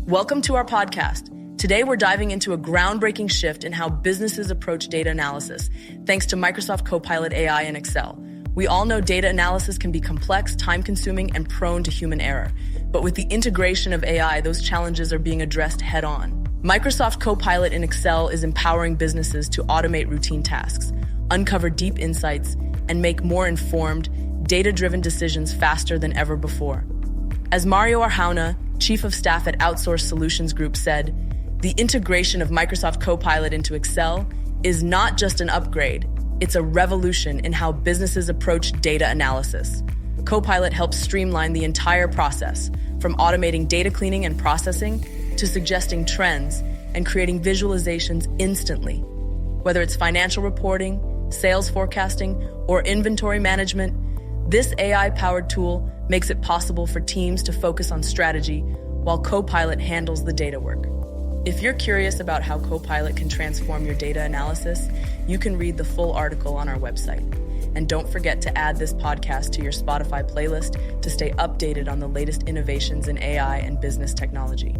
Welcome to our podcast. Today, we're diving into a groundbreaking shift in how businesses approach data analysis, thanks to Microsoft Copilot AI in Excel. We all know data analysis can be complex, time-consuming, and prone to human error. But with the integration of AI, those challenges are being addressed head-on. Microsoft Copilot in Excel is empowering businesses to automate routine tasks, uncover deep insights, and make more informed, data-driven decisions faster than ever before. As Mario Arjona, Chief of Staff at Outsourced Solutions Group, said, "The integration of Microsoft Copilot into Excel is not just an upgrade, it's a revolution in how businesses approach data analysis." Copilot helps streamline the entire process, from automating data cleaning and processing to suggesting trends and creating visualizations instantly. Whether it's financial reporting, sales forecasting, or inventory management, this AI-powered tool makes it possible for teams to focus on strategy while Copilot handles the data work. If you're curious about how Copilot can transform your data analysis, you can read the full article on our website. And don't forget to add this podcast to your Spotify playlist to stay updated on the latest innovations in AI and business technology.